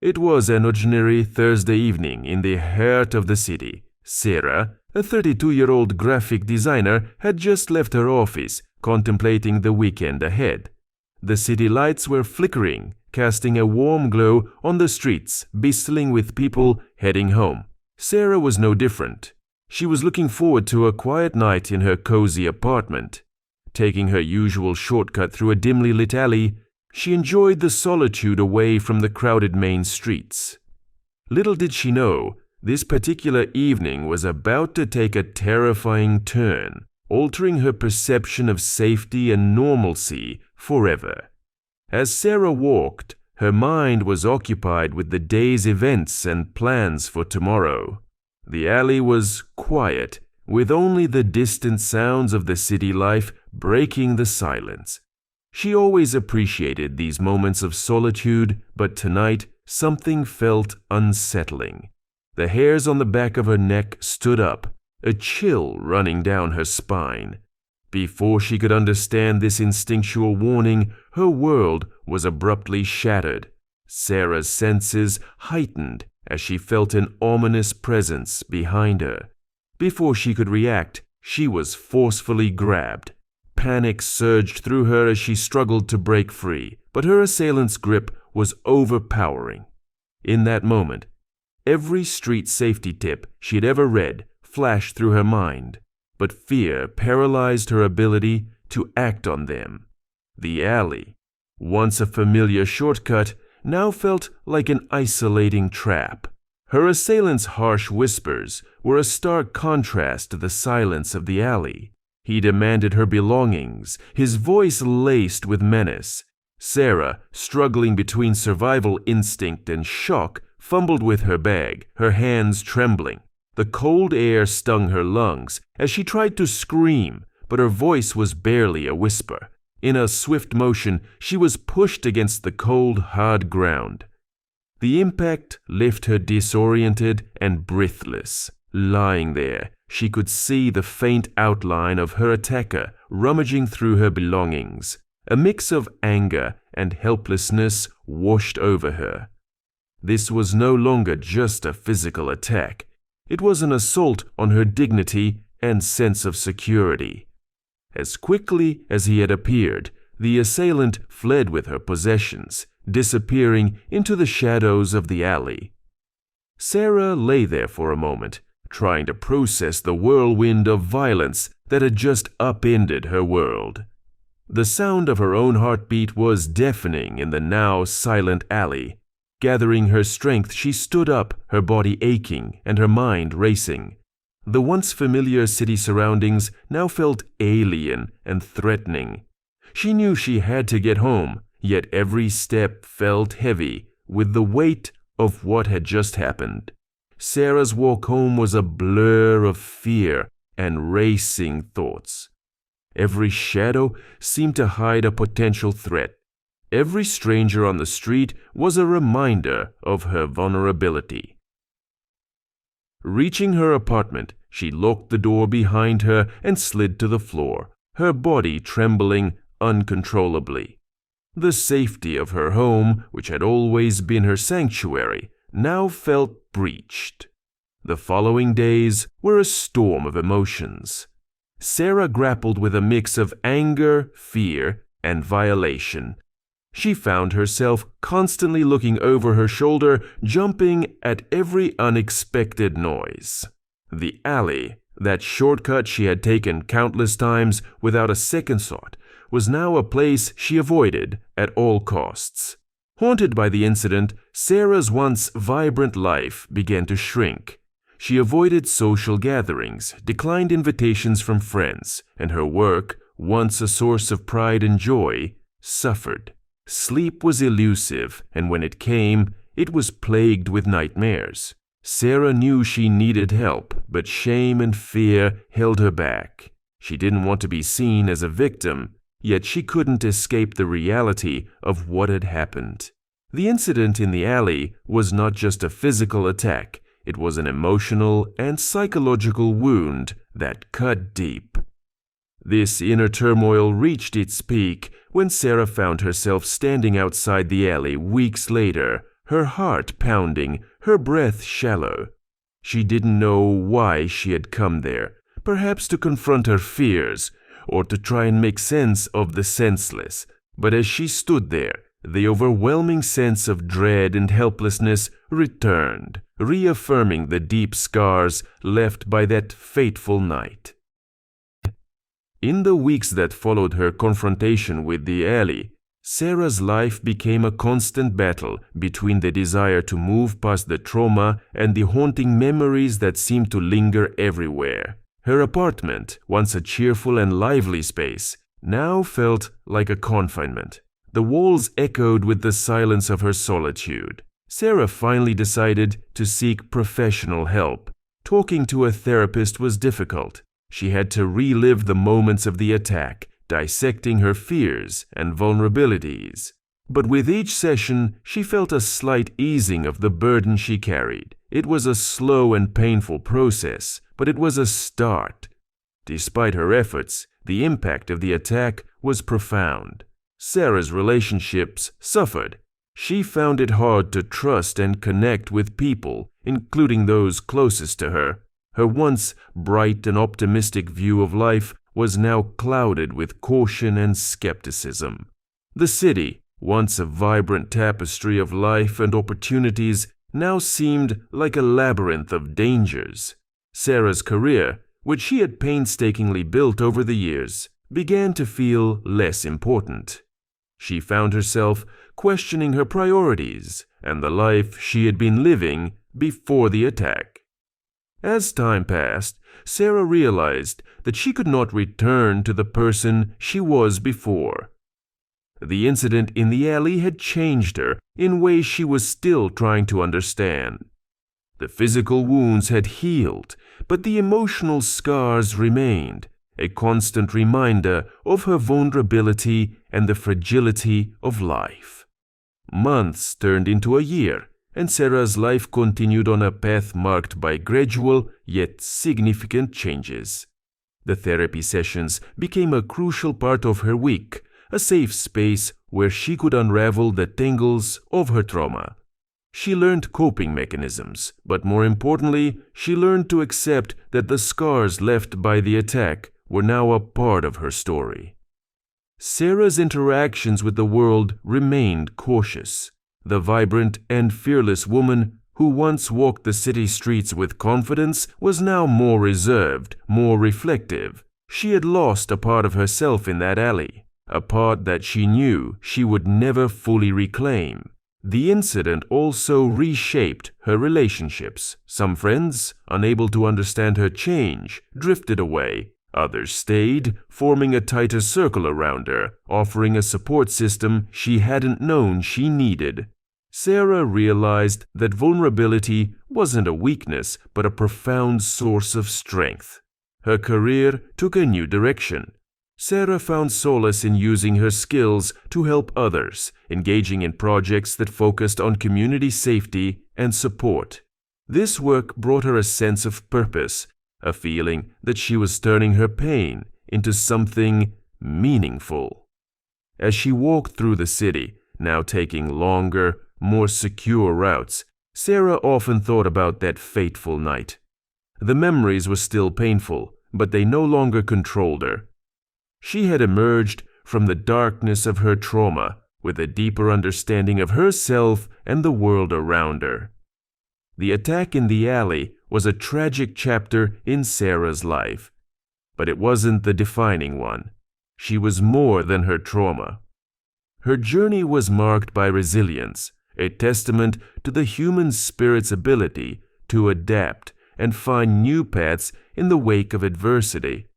It was an ordinary Thursday evening in the heart of the city. Sarah, a 32-year-old graphic designer, had just left her office, contemplating the weekend ahead. The city lights were flickering, casting a warm glow on the streets, bustling with people heading home. Sarah was no different. She was looking forward to a quiet night in her cozy apartment. Taking her usual shortcut through a dimly lit alley, she enjoyed the solitude away from the crowded main streets. Little did she know, this particular evening was about to take a terrifying turn, altering her perception of safety and normalcy forever. As Sarah walked, her mind was occupied with the day's events and plans for tomorrow. The alley was quiet, with only the distant sounds of the city life breaking the silence. She always appreciated these moments of solitude, but tonight something felt unsettling. The hairs on the back of her neck stood up, a chill running down her spine. Before she could understand this instinctual warning, her world was abruptly shattered. Sarah's senses heightened as she felt an ominous presence behind her. Before she could react, she was forcefully grabbed. Panic surged through her as she struggled to break free, but her assailant's grip was overpowering. In that moment, every street safety tip she'd ever read flashed through her mind, but fear paralyzed her ability to act on them. The alley, once a familiar shortcut, now felt like an isolating trap. Her assailant's harsh whispers were a stark contrast to the silence of the alley. He demanded her belongings, his voice laced with menace. Sarah, struggling between survival instinct and shock, fumbled with her bag, her hands trembling. The cold air stung her lungs as she tried to scream, but her voice was barely a whisper. In a swift motion, she was pushed against the cold, hard ground. The impact left her disoriented and breathless. Lying there, she could see the faint outline of her attacker rummaging through her belongings. A mix of anger and helplessness washed over her. This was no longer just a physical attack. It was an assault on her dignity and sense of security. As quickly as he had appeared, the assailant fled with her possessions, disappearing into the shadows of the alley. Sarah lay there for a moment, trying to process the whirlwind of violence that had just upended her world. The sound of her own heartbeat was deafening in the now silent alley. Gathering her strength, she stood up, her body aching and her mind racing. The once familiar city surroundings now felt alien and threatening. She knew she had to get home, yet every step felt heavy with the weight of what had just happened. Sarah's walk home was a blur of fear and racing thoughts. Every shadow seemed to hide a potential threat. Every stranger on the street was a reminder of her vulnerability. Reaching her apartment, she locked the door behind her and slid to the floor, her body trembling uncontrollably. The safety of her home, which had always been her sanctuary, now felt breached. The following days were a storm of emotions. Sarah grappled with a mix of anger, fear, and violation. She found herself constantly looking over her shoulder, jumping at every unexpected noise. The alley, that shortcut she had taken countless times without a second thought, was now a place she avoided at all costs. Haunted by the incident, Sarah's once vibrant life began to shrink. She avoided social gatherings, declined invitations from friends, and her work, once a source of pride and joy, suffered. Sleep was elusive, and when it came, it was plagued with nightmares. Sarah knew she needed help, but shame and fear held her back. She didn't want to be seen as a victim, yet she couldn't escape the reality of what had happened. The incident in the alley was not just a physical attack, it was an emotional and psychological wound that cut deep. This inner turmoil reached its peak when Sarah found herself standing outside the alley weeks later, her heart pounding, her breath shallow. She didn't know why she had come there, perhaps to confront her fears or to try and make sense of the senseless. But as she stood there, the overwhelming sense of dread and helplessness returned, reaffirming the deep scars left by that fateful night. In the weeks that followed her confrontation with the alley, Sarah's life became a constant battle between the desire to move past the trauma and the haunting memories that seemed to linger everywhere. Her apartment, once a cheerful and lively space, now felt like a confinement. The walls echoed with the silence of her solitude. Sarah finally decided to seek professional help. Talking to a therapist was difficult. She had to relive the moments of the attack, dissecting her fears and vulnerabilities. But with each session, she felt a slight easing of the burden she carried. It was a slow and painful process, but it was a start. Despite her efforts, the impact of the attack was profound. Sarah's relationships suffered. She found it hard to trust and connect with people, including those closest to her. Her once bright and optimistic view of life was now clouded with caution and skepticism. The city, once a vibrant tapestry of life and opportunities, now seemed like a labyrinth of dangers. Sarah's career, which she had painstakingly built over the years, began to feel less important. She found herself questioning her priorities and the life she had been living before the attack. As time passed, Sarah realized that she could not return to the person she was before. The incident in the alley had changed her in ways she was still trying to understand. The physical wounds had healed, but the emotional scars remained, a constant reminder of her vulnerability and the fragility of life. Months turned into a year, and Sarah's life continued on a path marked by gradual yet significant changes. The therapy sessions became a crucial part of her week, a safe space where she could unravel the tangles of her trauma. She learned coping mechanisms, but more importantly, she learned to accept that the scars left by the attack were now a part of her story. Sarah's interactions with the world remained cautious. The vibrant and fearless woman who once walked the city streets with confidence was now more reserved, more reflective. She had lost a part of herself in that alley, a part that she knew she would never fully reclaim. The incident also reshaped her relationships. Some friends, unable to understand her change, drifted away. Others stayed, forming a tighter circle around her, offering a support system she hadn't known she needed. Sarah realized that vulnerability wasn't a weakness, but a profound source of strength. Her career took a new direction. Sarah found solace in using her skills to help others, engaging in projects that focused on community safety and support. This work brought her a sense of purpose, a feeling that she was turning her pain into something meaningful. As she walked through the city, now taking longer, more secure routes, Sarah often thought about that fateful night. The memories were still painful, but they no longer controlled her. She had emerged from the darkness of her trauma with a deeper understanding of herself and the world around her. The attack in the alley was a tragic chapter in Sarah's life, but it wasn't the defining one. She was more than her trauma. Her journey was marked by resilience, a testament to the human spirit's ability to adapt and find new paths in the wake of adversity.